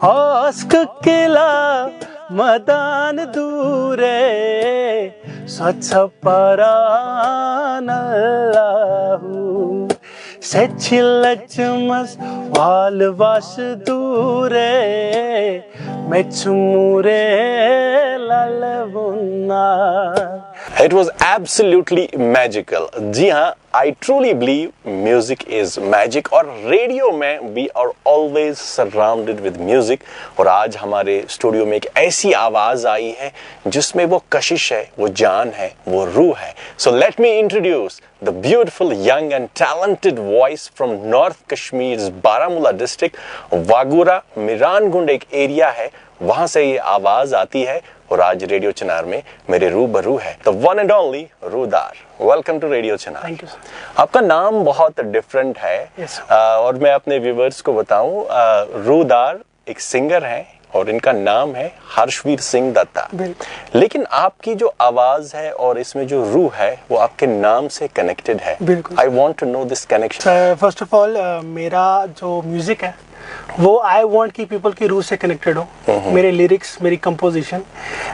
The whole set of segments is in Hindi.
हास्क किला मदान दूरे स्वच्छ परानल्लाहु सेचिलचमस वालवास दूरे मेचुमुरे ललबुन्ना. It was absolutely magical. जी हाँ, I truly believe music is magic और रेडियो में we are always surrounded with music. और आज हमारे स्टूडियो में एक ऐसी आवाज आई है जिसमें वो कशिश है, वो जान है, वो रूह है. So let me introduce the beautiful, young and talented voice from North Kashmir's Baramulla district. Wagoora मिरानगुंड एक एरिया है, वहां से ये आवाज आती है और आज रेडियो चिनार में मेरे रूबरू है the one and only Rudaar. Welcome to radio Chinar. Thank you sir. आपका नाम बहुत डिफरेंट है. yes, और मैं अपने व्यूअर्स को बताऊं, रूदार एक सिंगर हैं और इनका नाम है हर्षवीर सिंह दत्ता. लेकिन आपकी जो आवाज है और इसमें जो रूह है वो आपके नाम से कनेक्टेड है. I want to know this connection. First of all मेरा जो म्यूजिक है वो आई वांट कि पीपल की रूह से कनेक्टेड हो. मेरे लिरिक्स, मेरी कंपोजिशन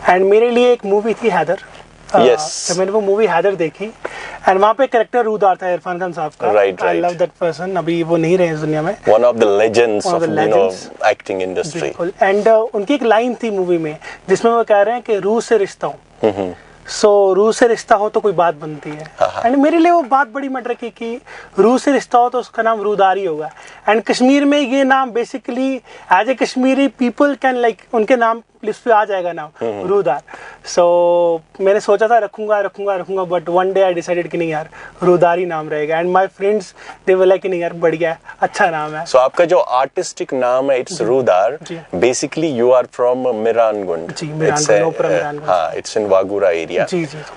एंड मेरे लिए एक मूवी थी हैदर. जब मैंने वो मूवी हैदर देखी एंड वहाँ पे कैरेक्टर रूदार था इरफान खान साहब का. I love that person. अभी वो नहीं रहे इस दुनिया में. One of the legends of acting industry. And उनकी एक लाइन थी मूवी में जिसमें वो कह रहे हैं कि रूह से रिश्ता हूँ. सो रूह से रिश्ता हो तो कोई बात बनती है. एंड मेरे लिए वो बात बड़ी मैटर की कि रूह से रिश्ता हो तो उसका नाम रूदारी होगा. एंड कश्मीर में ये नाम basically as a Kashmiri people can like उनके नाम लिस्ट पे आ जाएगा नाम रूदार. सो मैंने सोचा था रखूंगा but one day I decided कि नहीं यार रूदारी नाम रहेगा. And my friends they were like नहीं यार बढ़िया अच्छा नाम है. सो आपका जो आर्टिस्टिक नाम है it's Rudaar. Basically you are from Mirangund. हाँ, इट्स इन वागूरा एरिया.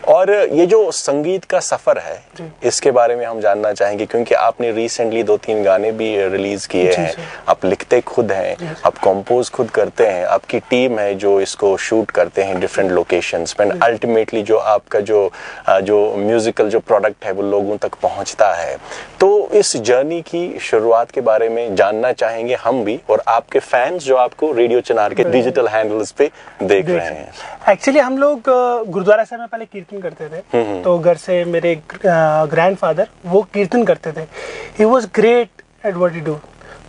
और ये जो संगीत का सफर है इसके बारे में हम जानना चाहेंगे क्योंकि आपने रिसेंटली 2-3 गाने भी रिलीज किए हैं. आप लिखते खुद हैं, आप कंपोज खुद करते हैं, आपकी टीम है जो इसको शूट करते हैं डिफरेंट लोकेशंस पे. अल्टीमेटली जो आपका जो म्यूजिकल जो प्रोडक्ट है वो लोगों तक पहुंचता है. तो इस जर्नी की शुरुआत के बारे में जानना चाहेंगे हम भी और आपके फैंस जो आपको रेडियो चिनार के डिजिटल हैंडल्स पे देख रहे हैं. एक्चुअली हम लोग गुरुद्वारा साहब में पहले कीर्तन करते थे. तो घर से मेरे ग्रैंडफादर वो कीर्तन करते थे. He was great at what he do.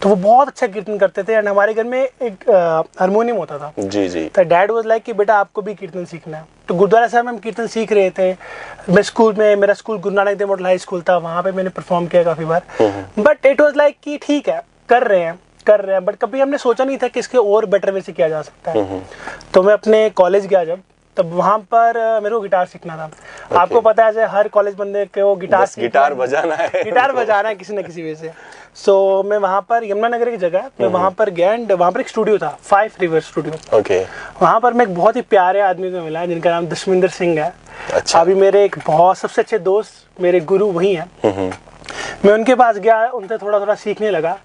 तो वो बहुत अच्छा कीर्तन करते थे. एंड हमारे घर में एक हारमोनियम होता था. जी. तो डैड वाज लाइक कि बेटा आपको भी कीर्तन सीखना है. तो गुरुद्वारा साहब में हम कीर्तन सीख रहे थे. मैं स्कूल में, मेरा school Guru Nanak Dev model high school था, वहाँ पे मैंने परफॉर्म किया काफी बार. बट इट वाज लाइक कि ठीक है कर रहे हैं बट कभी हमने सोचा नहीं था कि इसके और बेटर वे से किया जा सकता है. तो मैं अपने कॉलेज गया जब, तब वहाँ पर मेरे को गिटार सीखना था. आपको पता है हर कॉलेज बंदे के वो गिटार बजाना है किसी न किसी वजह से. सो मैं वहाँ पर यमुनानगर की जगह मैं वहाँ पर गया एंड वहाँ पर एक स्टूडियो था, 5 रिवर स्टूडियो. वहाँ पर मैं एक बहुत ही प्यारे आदमी को मिला जिनका नाम दशमिंदर सिंह है. अच्छा. अभी मेरे एक बहुत सबसे अच्छे दोस्त, मेरे गुरु वही हैं. मैं उनके पास गया, उनसे थोड़ा सीखने लगा.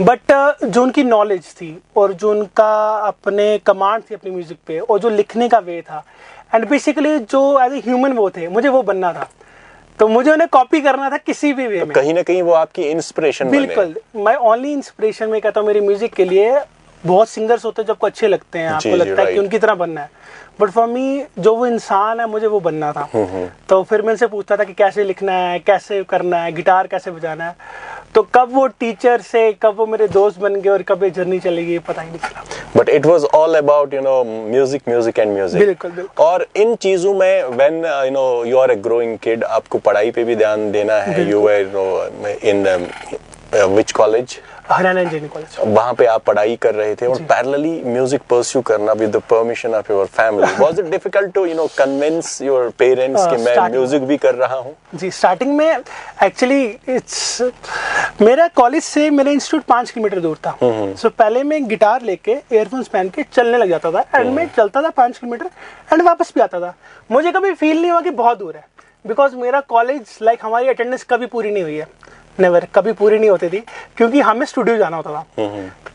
बट जो उनकी नॉलेज थी और जो उनका अपने कमांड थी अपनी म्यूजिक पे और जो लिखने का वे था एंड बेसिकली जो एज ए ह्यूमन वो थे, मुझे वो बनना था. तो मुझे उन्हें कॉपी करना था किसी भी वे में. कहीं ना कहीं वो आपकी इंस्पिरेशन. बिल्कुल. मैं ओनली इंस्पिरेशन में कहता हूँ मेरी म्यूजिक के लिए. बहुत सिंगर्स होते हैं जो आपको अच्छे लगते हैं, आपको लगता है कि उनकी तरह बनना है. बट फॉर मी जो वो इंसान है मुझे वो बनना था. तो फिर मैं उनसे पूछता था कि कैसे लिखना है, कैसे करना है, गिटार कैसे बजाना है. तो कब वो टीचर से कब वो मेरे दोस्त बन गए और कब ये जर्नी चलेगी पता ही नहीं चला. But it was all about music and music. बिल्कुल. और इन चीजों में when you are a growing kid, आपको पढ़ाई पे भी ध्यान देना है. You were in which college? Haryana engineering college. वहाँ पे आप पढ़ाई कर रहे थे और पैरेलली म्यूजिक परस्यू करना with the permission of your family. Was it difficult to convince your parents कि मैं म्यूजिक भी कर रहा हूँ? जी, स्टार्टिंग में एक्चुअली मेरा कॉलेज से मेरा इंस्टीट्यूट 5 किलोमीटर दूर था. सो पहले मैं गिटार लेके ईयरफोन्स पहन के चलने लग जाता था एंड मैं चलता था 5 किलोमीटर एंड वापस भी आता था. मुझे कभी फील नहीं हुआ कि बहुत दूर है बिकॉज मेरा कॉलेज लाइक हमारी अटेंडेंस कभी पूरी नहीं हुई है. नेवर, कभी पूरी नहीं होती थी क्योंकि हमें स्टूडियो जाना होता था.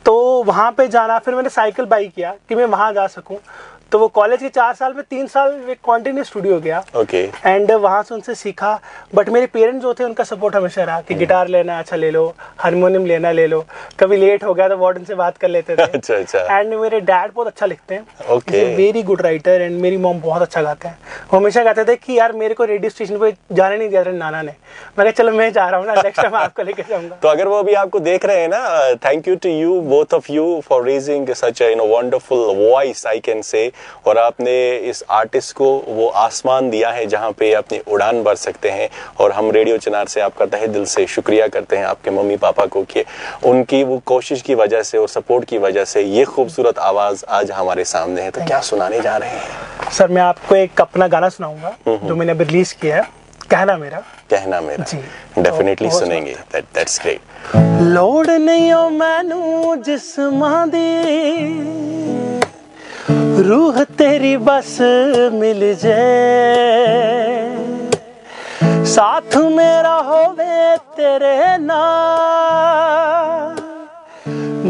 तो वहाँ पे जाना, फिर मैंने साइकिल बाई किया कि मैं वहाँ जा सकूँ. तो वो कॉलेज के 4 साल में 3 साल कॉन्टिन्यू स्टूडियो गया। ओके। एंड वहाँ से उनसे सीखा। बट मेरे पेरेंट्स जो थे उनका सपोर्ट हमेशा रहा कि गिटार लेना अच्छा ले लो, हारमोनियम लेना ले लो, कभी लेट हो गया तो वार्डन से बात कर लेते थे। अच्छा अच्छा। एंड मेरे डैड बहुत अच्छा लिखते हैं, okay, very good writer. And मेरी मॉम बहुत अच्छा गाते हैं। वो हमेशा कहते थे कि यार मेरे को रेडियो स्टेशन पे जाने नहीं दिया था नाना ने। मैं कहा चलो मैं जा रहा हूँ ना, नेक्स्ट टाइम आपको लेके जाऊंगा। तो अगर वो भी आपको देख रहे हैं ना, thank you to you both of you for raising such a wonderful voice I can say. और आपने इस आर्टिस्ट को वो आसमान दिया है जहाँ पे अपनी उड़ान भर सकते हैं। और हम रेडियो चिनार से आपका तहे दिल से शुक्रिया करते हैं आपके मम्मी पापा को कि उनकी वो कोशिश की वजह से और सपोर्ट की वजह से ये खूबसूरत आवाज आज हमारे सामने है। तो क्या सुनाने जा रहे हैं? सर मैं आपको एक अपना गाना सुनाऊंगा जो मैंने अभी रिलीज किया है, कहना मेरा। कहना मेरा जी, डेफिनेटली सुनेंगे। That's great. लोड़ नहीं हो मैनू जिस्मां दी, रूह तेरी बस मिल जाए, साथ मेरा होवे तेरे नाल,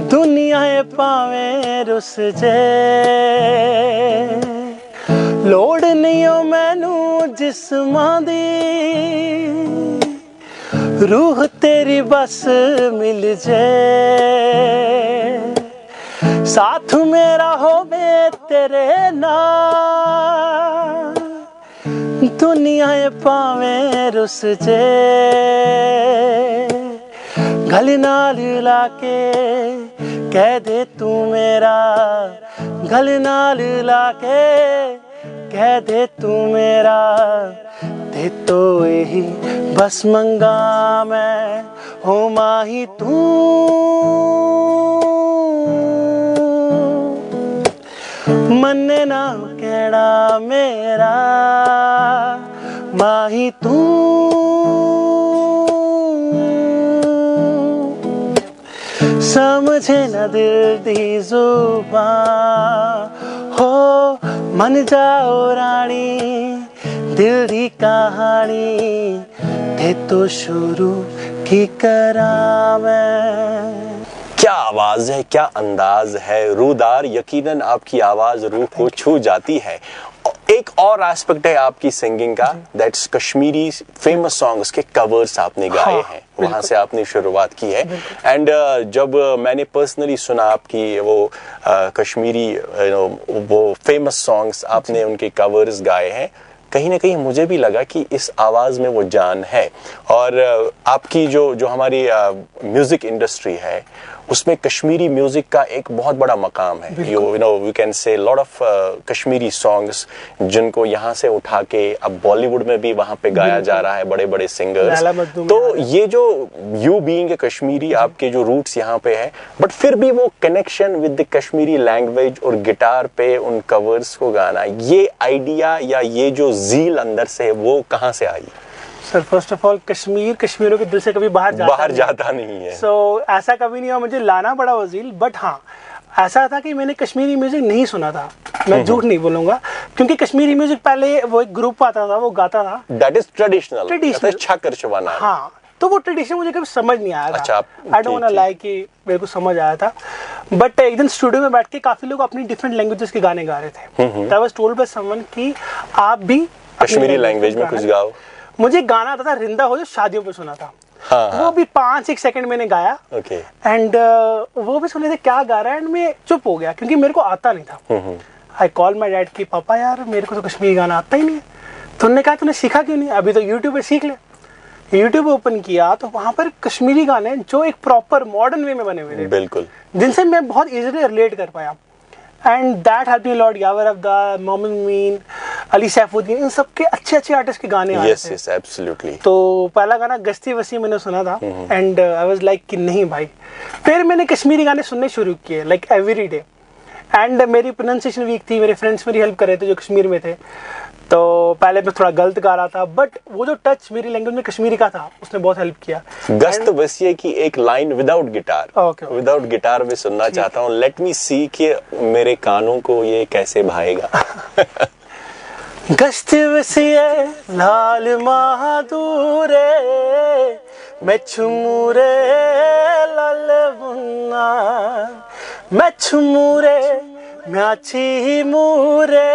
दुनिया पावे रुस जाए। लोड़ नहीं हो मैनू जिस्मां दी, रूह तेरी बस मिल जाए, साथ मेरा होवे तेरे नाल, दुनिया पावे रुस जाए। गल नाल लाके कह दे तू मेरा, गल नाल लाके कह दे तू मेरा, ते तो यही बस मंगा मैं हो माही तू, मन्ने ना कहना मेरा माही तू, समझे न दिल दी जुबान हो, मन जाओ रानी दिल दी कहानी, ते तो शुरू की करा मैं। क्या आवाज है, क्या अंदाज है रूदार, यकीनन आपकी आवाज रूह को छू जाती है। एक और एस्पेक्ट है आपकी सिंगिंग का, दैट्स कश्मीरी फेमस सॉन्ग्स के कवर्स आपने गाए हैं, वहां से आपने शुरुआत की है। एंड जब मैंने पर्सनली सुना आपकी वो कश्मीरी वो फेमस सॉन्ग्स आपने उनके कवर्स गाए हैं, कहीं ना कहीं मुझे भी लगा कि इस आवाज में वो जान है। और आपकी जो हमारी म्यूजिक इंडस्ट्री है उसमें कश्मीरी म्यूजिक का एक बहुत बड़ा मकाम है। You know we can say lot of Kashmiri songs जिनको यहाँ से उठा के अब बॉलीवुड में भी वहाँ पे गाया जा रहा है, बड़े बड़े सिंगर्स। तो ये जो यू बीइंग ए कश्मीरी, आपके जो रूट्स यहाँ पे है, बट फिर भी वो connection with the Kashmiri language और गिटार पे उन कवर्स को गाना, ये आइडिया या ये जो ज़ील अंदर से है वो कहाँ से आई? सर फर्स्ट ऑफ ऑल कश्मीरियों के दिल से कभी बाहर जाता नहीं है। सो ऐसा कभी नहीं हुआ मुझे लाना पड़ा वजील। बट हाँ ऐसा था कि मैंने कश्मीरी म्यूजिक नहीं सुना था, मैं झूठ नहीं बोलूंगा, क्योंकि कश्मीरी म्यूजिक पहले वो एक ग्रुप आता था, वो गाता था, दैट इज ट्रेडिशनल छाकर चबाना। हाँ, तो वो ट्रेडिशन मुझे कभी समझ नहीं आया था। अच्छा, आई डोंट वांट लाइक कि मेरे को समझ आया था। बट एक दिन स्टूडियो में बैठ के काफी लोग अपनी डिफरेंट लैंग्वेजेस के गाने गा रहे थे। I was told by someone कि आप भी कश्मीरी लैंग्वेज में कुछ गाओ। मुझे गाना आता था रिंदा हो जो शादियों पे सुना था। हाँ, वो भी 5-1 सेकंड मैंने गाया। एंड वो भी सुने थे क्या गा रहा है, एंड मैं चुप हो गया क्योंकि मेरे को आता नहीं था। आई कॉल माई डैड की पापा यार मेरे को तो कश्मीरी गाना आता ही नहीं है। तो उन्होंने कहा तूने सीखा क्यों नहीं, अभी तो यूट्यूब पे सीख ले। यूट्यूब ओपन किया तो वहां पर कश्मीरी गाने जो एक प्रॉपर मॉडर्न वे में बने हुए थे, बिल्कुल, जिनसे मैं बहुत इजीली रिलेट कर पाया। And that help me lot. यावर अब्दा, मोमिन मीन, अली सैफुद्दीन, इन सब के अच्छे आर्टिस्ट के गाने आए थे। Yes absolutely. तो पहला गाना गश्ती वसी मैंने सुना था एंड आई वाज लाइक कि नहीं भाई। फिर मैंने कश्मीरी गाने सुनने शुरू किए लाइक एवरी डे। एंड मेरी प्रोनाउंसिएशन वीक थी, मेरे फ्रेंड्स मेरी हेल्प कर रहे थे जो कश्मीर में थे, तो पहले मैं थोड़ा गलत गा रहा था, बट वो जो टच मेरी लैंग्वेज में कश्मीरी का था उसने बहुत हेल्प किया। गश्त वसीये की एक लाइन विदाउट गिटार में सुनना चाहता हूँ। लेट मी सी कि मेरे कानों को ये कैसे भाएगा। गश्त वसीये लाल महादूरे मैं छुमुरे लाल बुन्ना, मैं छुमुरे म्याची मुरे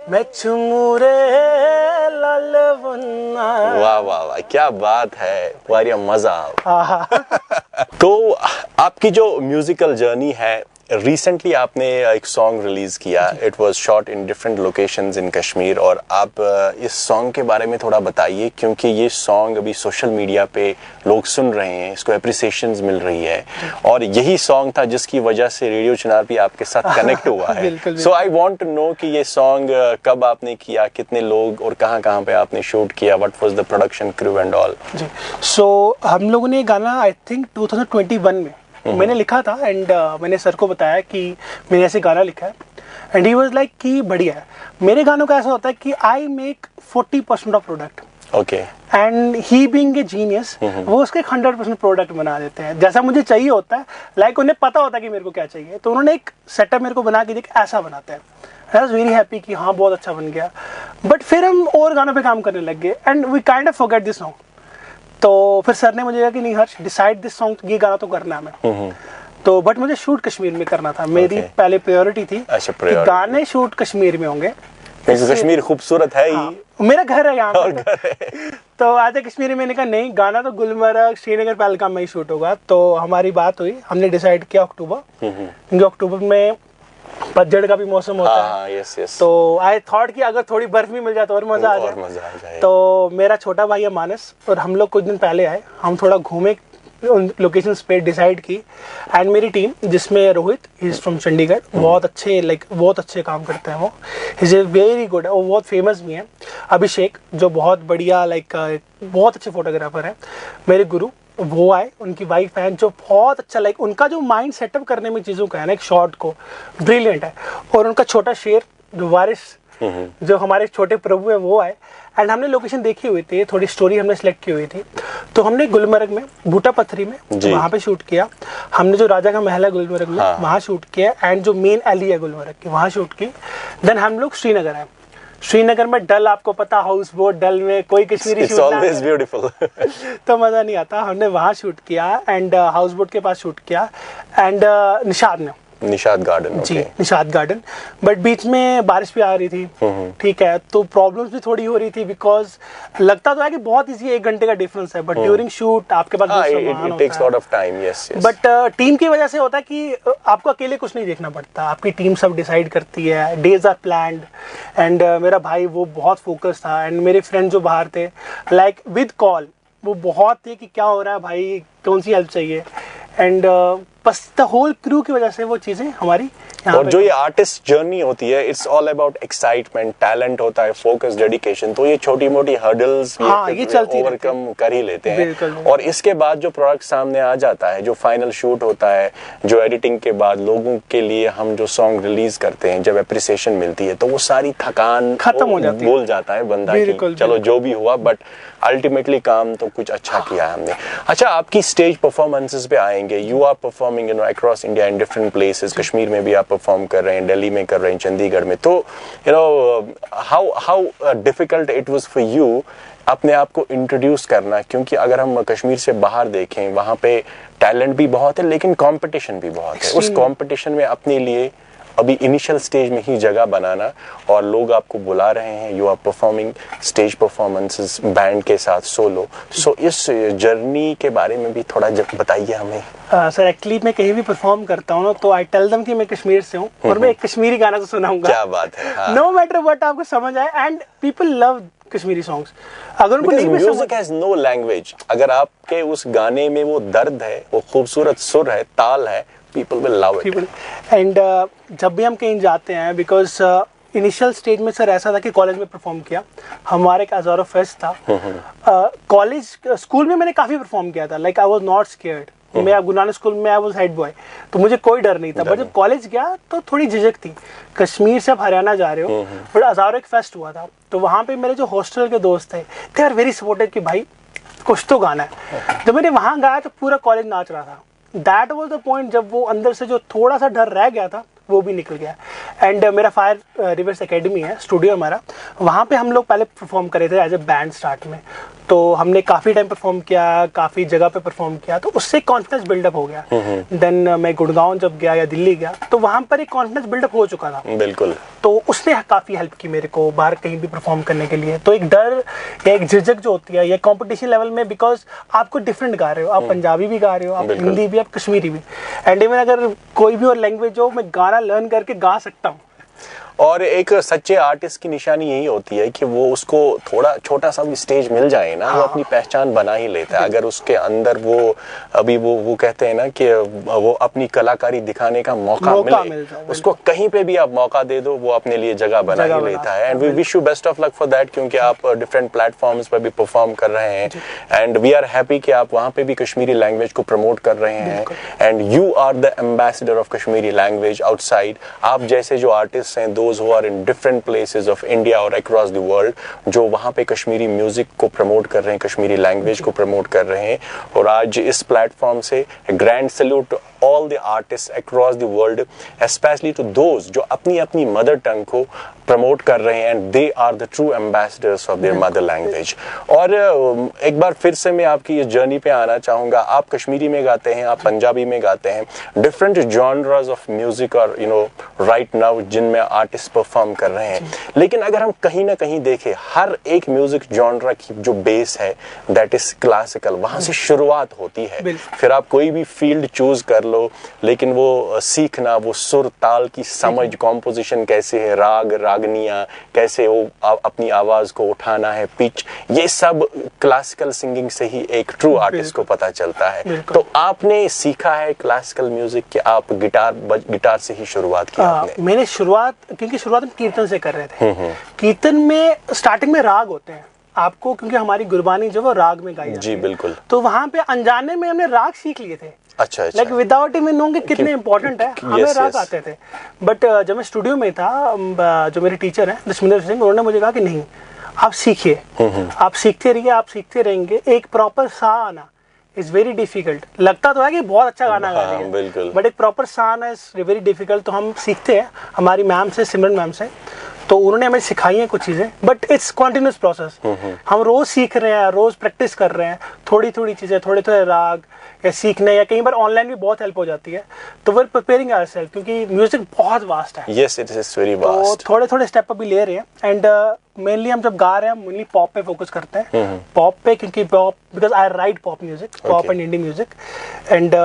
मेचू मुरे लाल वन्ना। वाह वाह वाह, क्या बात है, वारिया मजा। तो आपकी जो म्यूजिकल जर्नी है, रिसेंटली आपने एक सॉन्ग रिलीज किया, it was shot in different locations इन कश्मीर, और आप इस सॉन्ग के बारे में थोड़ा बताइए, क्योंकि ये सॉन्ग अभी सोशल मीडिया पे लोग सुन रहे हैं, इसको एप्रिसिएशंस मिल रही है, और यही सॉन्ग था जिसकी वजह से रेडियो चिनार भी आपके साथ कनेक्ट हुआ है। सो आई वांट टू नो कि ये सॉन्ग कब आपने किया, कितने लोग और कहाँ पे आपने शूट किया, what was the production crew and all? जी, सो हम लोगों ने गाना आई थिंक 2021 में मैंने लिखा था, एंड मैंने सर को बताया कि मैंने ऐसे गाना लिखा है, एंड ही वाज लाइक कि बढ़िया है। मेरे गानों का ऐसा होता है कि I make 40% of product, okay, and he being a genius वो उसके 100% प्रोडक्ट बना देते हैं जैसा मुझे चाहिए होता है। लाइक उन्हें पता होता है कि मेरे को क्या चाहिए, तो उन्होंने एक सेटअप मेरे को बना के दिया ऐसा बनाते हैं। आई वाज वेरी हैप्पी कि हाँ बहुत अच्छा बन गया। बट फिर हम और गानों पे काम करने लग गए, and we kind of forget this song. तो फिर सर ने मुझे कहा कि नहीं हर्ष, डिसाइड दिस सॉन्ग, ये गाना तो करना है हमें। तो बट मुझे शूट कश्मीर में करना था, मेरी पहले प्रायोरिटी थी कि गाने शूट कश्मीर में होंगे। कश्मीर खूबसूरत है ही। हाँ, मेरा घर है यहाँ पे। तो आधे कश्मीर में मैंने कहा नहीं, गाना तो गुलमर्ग, श्रीनगर, पहलगाम में ही शूट होगा। तो हमारी बात हुई, हमने डिसाइड किया अक्टूबर, क्योंकि अक्टूबर में पतझड़ का भी मौसम होता है। Yes yes. तो आई थॉट कि अगर थोड़ी बर्फ भी मिल जाए तो और मजा आ जाए। तो मेरा छोटा भाई है मानस, और हम लोग कुछ दिन पहले आए, हम थोड़ा घूमे, उन लोकेशंस पे डिसाइड की, एंड मेरी टीम जिसमें Rohit, he is from Chandigarh, बहुत अच्छे काम करते हैं वो, ही इज वेरी गुड, वो बहुत फेमस भी हैं। अभिषेक जो बहुत बढ़िया बहुत अच्छे फोटोग्राफर हैं, मेरे गुरु वो आए, उनकी वाइफ है जो बहुत अच्छा उनका जो माइंड सेटअप करने में चीज़ों का है ना, एक शॉट को ब्रिलियंट है। और उनका छोटा शेर जो वारिस, जो हमारे छोटे प्रभु है, वो आए, एंड हमने लोकेशन देखी हुई थी, थोड़ी स्टोरी हमने सेलेक्ट की हुई थी। तो हमने गुलमर्ग में, बूटा पत्थरी में, वहाँ पे शूट किया। हमने जो राजा का महल है गुलमर्ग में, वहाँ शूट किया, एंड जो मेन एली है गुलमर्ग की, वहाँ शूट की। देन हम लोग श्रीनगर आए। श्रीनगर में डल, आपको पता, हाउस बोट, डल में कोई कश्मीरी शूट ऑलवेज ब्यूटीफुल तो मजा नहीं आता। हमने वहाँ शूट किया, एंड हाउस बोट के पास शूट किया, एंड निशाद गार्डन जी, निशाद गार्डन। बट बीच में बारिश भी आ रही थी, ठीक है, तो प्रॉब्लम्स भी थोड़ी हो रही थी, बिकॉज लगता तो है कि बहुत इजी 1 घंटे का डिफरेंस है, बट ड्यूरिंग शूट आपके पास बट टीम की वजह से होता है कि आपको अकेले कुछ नहीं देखना पड़ता, आपकी टीम सब डिसाइड करती है, डेज आर प्लान्ड। एंड मेरा भाई वो बहुत फोकस था, एंड मेरे फ्रेंड जो बाहर थे, लाइक विद कॉल वो बहुत थे कि क्या हो रहा है भाई, कौन सी हेल्प चाहिए, एंड बस द होल क्रू की वजह से वो चीजें हमारी। और जो ये आर्टिस्ट जर्नी होती है, it's all about excitement, talent होता है, फोकस, डेडिकेशन, तो ये छोटी मोटी हर्डल्स ये ओवरकम कर ही लेते हैं। और इसके बाद जो प्रोडक्ट सामने आ जाता है, जो फाइनल शूट होता है, जो एडिटिंग के बाद लोगों के लिए हम जो सॉन्ग रिलीज करते हैं, जब एप्रिसिएशन मिलती है, तो वो सारी थकान खत्म हो जाती है, भूल जाता है बंदा कि चलो जो भी हुआ, बट अल्टीमेटली काम तो कुछ अच्छा किया हमने। अच्छा, आपकी स्टेज परफॉर्मेंसेस पे आएंगे। You are performing across India in different places. Kashmir में भी आप परफॉर्म कर रहे हैं, दिल्ली में कर रहे हैं, चंडीगढ़ में। तो how difficult it was for you अपने आप को इंट्रोड्यूस करना, क्योंकि अगर हम कश्मीर से बाहर देखें, वहाँ पे टैलेंट भी बहुत है, लेकिन कंपटीशन भी बहुत है। उस कंपटीशन में अपने लिए अभी इनिशियल स्टेज में ही जगह बनाना, और लोग आपको बुला रहे हैं, you are performing stage performances band के साथ, सोलो। सो इस जर्नी के बारे में भी थोड़ा बताइए हमें। सर एक्चुअली मैं कहीं भी परफॉर्म करता हूँ ना, तो आई टेल देम कि मैं कश्मीर से हूँ, और मैं एक कश्मीरी गाना तो सुनाऊंगा। क्या बात है। नो मैटर व्हाट आपको समझ आए, and people love Kashmiri songs. अगर उनको नहीं म्यूजिक हैज नो लैंग्वेज, अगर आपके उस गाने में वो दर्द है, वो खूबसूरत सुर है, ताल है, people will love it. And जब भी हम कहीं जाते हैं, बिकॉज इनिशियल स्टेज में सर ऐसा था कि कॉलेज में परफॉर्म किया, हमारे एक हजारों फेस्ट था कॉलेज, स्कूल में मैंने काफी परफॉर्म किया था, like I was not scared. मैं गुरु नानक स्कूल में आई वाज हेड बॉय, तो मुझे कोई डर नहीं था। बट जब कॉलेज गया तो थोड़ी झिझक थी, कश्मीर से आप हरियाणा जा रहे हो, बट हजारों एक फेस्ट हुआ था, तो वहाँ पे मेरे जो हॉस्टल के दोस्त थे, दे आर वेरी सपोर्टिव कि भाई कुछ तो गाना है। जब मैंने वहाँ गाया तो पूरा कॉलेज नाच रहा था। दैट वाज द पॉइंट, जब वो अंदर से जो थोड़ा सा डर रह गया था वो भी निकल गया। एंड मेरा फायर रिवर्स एकेडमी है, स्टूडियो हमारा, वहाँ पे हम लोग पहले परफॉर्म करे थे एज ए बैंड स्टार्ट में। तो हमने काफ़ी टाइम परफॉर्म किया, काफ़ी जगह पे परफॉर्म किया, तो उससे कॉन्फिडेंस बिल्डअप हो गया। देन मैं गुड़गांव जब गया या दिल्ली गया तो वहाँ पर एक कॉन्फिडेंस बिल्डअप हो चुका था। बिल्कुल। तो उसने काफ़ी हेल्प की मेरे को बाहर कहीं भी परफॉर्म करने के लिए। तो एक डर या एक झिझक जो होती है ये कंपटीशन लेवल में, बिकॉज आपको डिफरेंट गा रहे हो, आप पंजाबी भी गा रहे हो, आप हिंदी भी, आप कश्मीरी भी, एंड इवन अगर कोई भी और लैंग्वेज हो, मैं गाना लर्न करके गा सकता हूँ। और एक सच्चे आर्टिस्ट की निशानी यही होती है कि वो उसको थोड़ा छोटा सा भी स्टेज मिल जाए ना, वो अपनी पहचान बना ही लेता है। अगर उसके अंदर वो अभी वो कहते हैं ना कि वो अपनी कलाकारी दिखाने का मौका मिले, उसको कहीं पे भी आप मौका दे दो, वो अपने लिए जगह बना ही लेता है। And we wish you best of luck for that, क्योंकि आप डिफरेंट प्लेटफॉर्म्स पर भी परफॉर्म कर रहे हैं एंड वी आर हैप्पी कि आप वहाँ पे भी कश्मीरी लैंग्वेज को प्रमोट कर रहे हैं and you are the ambassador of Kashmiri language outside. आप जैसे जो आर्टिस्ट हैं, those who are in different places of India or across the world, जो वहाँ पे कश्मीरी म्यूजिक को प्रमोट कर रहे हैं, कश्मीरी लैंग्वेज को प्रमोट कर रहे हैं। और आज इस प्लेटफॉर्म से grand salute to all the artists across the world, especially to those जो अपनी अपनी मदर टंग को प्रमोट कर रहे हैं and they are the true ambassadors of their mother language। और एक बार फिर से मैं आपकी इस जर्नी पे आना चाहूँगा। आप कश्मीरी में गाते हैं, आप पंजाबी में गाते हैं, डिफरेंट जॉनर्स ऑफ म्यूजिक और राइट नाउ जिनमें आर्टिस्ट परफॉर्म कर रहे हैं। लेकिन अगर हम कहीं ना कहीं देखें, हर एक म्यूजिक जॉनर की जो बेस है दैट इज क्लासिकल, वहाँ से शुरुआत होती है। फिर आप कोई भी फील्ड चूज कर लो, लेकिन वो सीखना, वो सुर ताल की समझ, कॉम्पोजिशन कैसे है, राग रागनियां कैसे वो अपनी आवाज को उठाना है, पिच, ये सब क्लासिकल सिंगिंग से ही एक ट्रू आर्टिस्ट को पता चलता है। तो आपने सीखा है क्लासिकल म्यूजिक कि आप गिटार से ही शुरुआत की आपने? मैंने शुरुआत, क्योंकि शुरुआत में कीर्तन से कर रहे थे। कीर्तन में स्टार्टिंग में राग होते हैं आपको, क्योंकि हमारी गुरबानी जो वो राग में गाई जाती है। जी बिल्कुल। तो वहां पे अनजाने में हमने राग सीख लिए थे। अच्छा। लाइक विदाउट इवन नोइंग कितने इंपॉर्टेंट है, हमें राग आते थे। बट जब मैं स्टूडियो में था, जो मेरे टीचर हैं जसमिंदर सिंह, उन्होंने मुझे कहा कि नहीं, आप सीखिए, आप सीखते रहिए, आप सीखते रहेंगे। एक प्रॉपर सा आना इज वेरी डिफिकल्ट। लगता तो है कि बहुत अच्छा गाना गा रही है, बट एक प्रॉपर सा आना इज वेरी डिफिकल्ट। तो हम सीखते हैं हमारी मैम से, सिमरन मैम से, तो उन्होंने हमें सिखाई हैं कुछ चीज़ें, बट इट्स कॉन्टिन्यूस प्रोसेस। हम रोज सीख रहे हैं, रोज प्रैक्टिस कर रहे हैं, थोड़ी थोड़ी चीज़ें, थोड़े थोड़े राग या सीखने, या कई बार ऑनलाइन भी बहुत हेल्प हो जाती है। तो वी आर प्रिपेयरिंग आवरसेल्फ, क्योंकि म्यूजिक बहुत वास्ट है। Yes, it is very vast. तो थोड़े थोड़े स्टेप अभी ले रहे हैं। एंड मेनली हम जब गा रहे हैं, मेनली पॉप पे फोकस करते हैं। पॉप पे, क्योंकि pop, because I write pop music, pop and indie music, and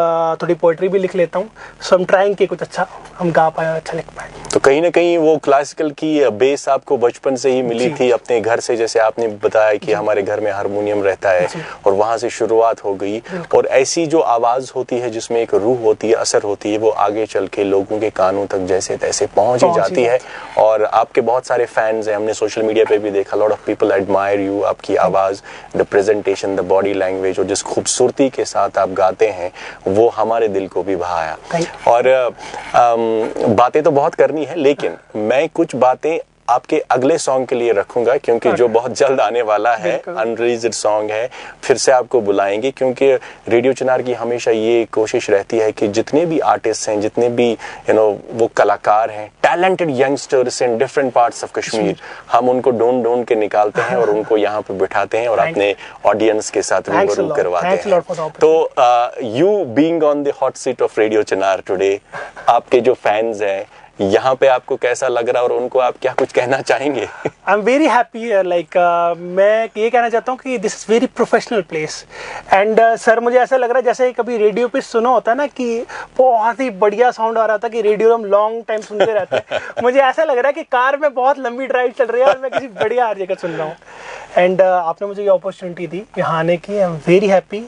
थोड़ी पोएट्री भी लिख लेता हूँ। सो हम ट्राइंग कि कुछ अच्छा हम गा पाए, अच्छा लिख पाए। तो कहीं ना कहीं वो क्लासिकल की बेस आपको बचपन से ही मिली थी अपने घर से, जैसे आपने बताया कि हमारे घर में हारमोनियम रहता है और वहां से शुरुआत हो गई। और ऐसी जो आवाज होती है जिसमें एक रूह होती है, असर होती है, वो आगे चल के लोगों के कानों तक जैसे तैसे पहुंच ही जाती है। और आपके बहुत सारे फैंस हैं, हमने सोशल मीडिया पे भी देखा, lot of people admire you, आपकी आवाज, the presentation, the body language, और जिस खूबसूरती के साथ आप गाते हैं वो हमारे दिल को भी भाया। और बातें तो बहुत करनी है, लेकिन मैं कुछ बातें आपके अगले सॉन्ग के लिए रखूंगा, क्योंकि जो बहुत जल्द आने वाला है, अनरिलीज्ड सॉन्ग है। फिर से आपको बुलाएंगे, क्योंकि रेडियो चिनार की हमेशा ये कोशिश रहती है कि जितने भी आर्टिस्ट हैं, जितने भी वो कलाकार हैं, talented youngsters in different parts of Kashmir, हम उनको ढूंढ के निकालते हैं और उनको यहाँ पे बिठाते हैं और अपने ऑडियंस के साथ रूबरू करवाते हैं। तो you being on the hot seat of radio Chinar today, आपके जो फैंस हैं यहाँ पे आपको कैसा लग रहा है और उनको आप क्या कुछ कहना चाहेंगे? आई एम वेरी हैप्पी। लाइक मैं ये कहना चाहता हूँ कि this is very professional place. And sir, मुझे ऐसा लग रहा है जैसे कभी रेडियो पे सुना होता है ना कि बहुत ही बढ़िया साउंड आ रहा था, कि रेडियो हम लॉन्ग टाइम सुनते रहते हैं। मुझे ऐसा लग रहा है कि कार में बहुत लंबी ड्राइव चल रही है और मैं किसी बढ़िया आरजे का सुन रहा हूँ। एंड आपने मुझे ये अपॉर्चुनिटी दी यहाँ आने की। I am very happy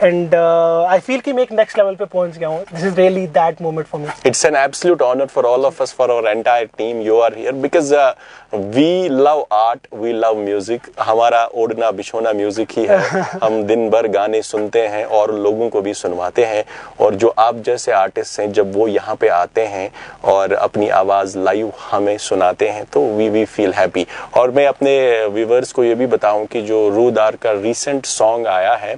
and I feel कि मैं एक नेक्स्ट लेवल पे पहुंच गया हूँ। This is really that moment for me. It's an absolute honour for all of us, for our entire team. You are here because we love art, we love music. हमारा ओढ़ना बिछोना म्यूजिक ही है। हम दिन भर गाने सुनते हैं और लोगों को भी सुनवाते हैं। और जो आप जैसे आर्टिस्ट हैं, जब वो यहाँ पे आते हैं और अपनी आवाज लाइव हमें सुनाते हैं, तो we feel happy। और मैं अपने व्यूअर्स को ये भी बताऊं कि जो रूदार का रिसेंट सॉन्ग आया है,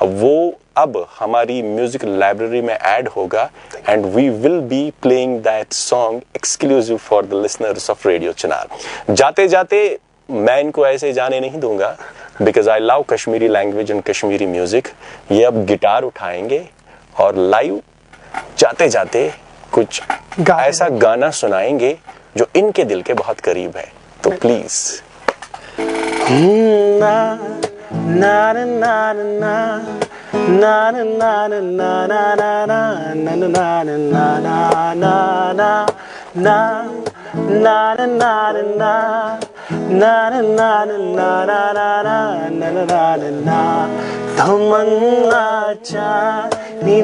वो अब हमारी म्यूजिक लाइब्रेरी में ऐड होगा and we will be playing that song exclusive for the listeners of radio Chinar. जाते जाते मैं इनको ऐसे जाने नहीं दूंगा because I love Kashmiri language and Kashmiri music. ये अब गिटार उठाएंगे और लाइव जाते जाते कुछ ऐसा गाना सुनाएंगे जो इनके दिल के बहुत करीब है। तो प्लीज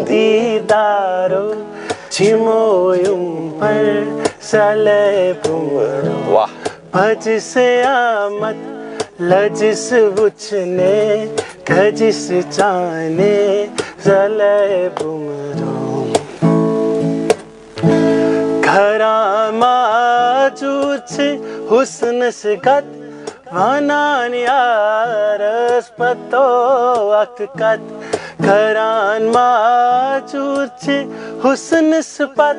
दीदारो चिमोयुम पर सले पुमरो वाह भजिस आमत लजिस बुचने खजिस चाने सले पुमरो घरामा चूच हुस्न सिकत वनान यारस पतो अककत घरान माचूच हुस्न सपत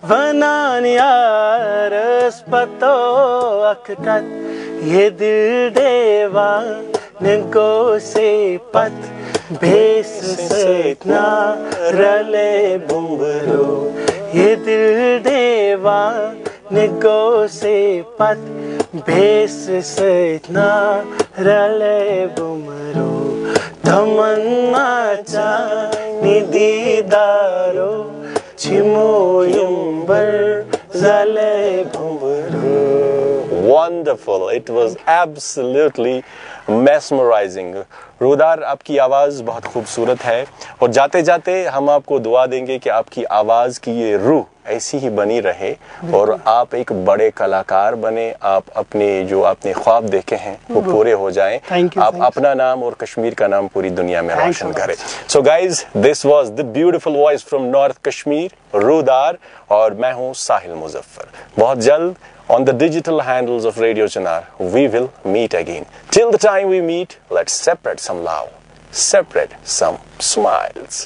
वनान यारस पतो अककत ये दिल देवा निको से पत भेस सतना रले बुम्बरो ये दिल देवा निको से पत भेस सतना रले बुमरो तमन्ना चानी दीदारो चिमोयुंबर जले बुमरो। Wonderful. It was absolutely mesmerizing. रुदार, आपकी आवाज़ बहुत खूबसूरत है और जाते जाते हम आपको दुआ देंगे कि आपकी आवाज़ की ये रूह ऐसी ही बनी रहे और आप एक बड़े कलाकार बने, आप अपने जो आपने ख्वाब देखे हैं वो पूरे हो जाएं, आप अपना नाम और कश्मीर का नाम पूरी दुनिया में रोशन करें। So guys, this was the beautiful voice from north Kashmir, Rudaar, और मैं हूँ साहिल मुजफ्फर। बहुत जल्द on the digital handles of Radio Chinar, we will meet again. Till the time we meet, let's separate some love, separate some smiles.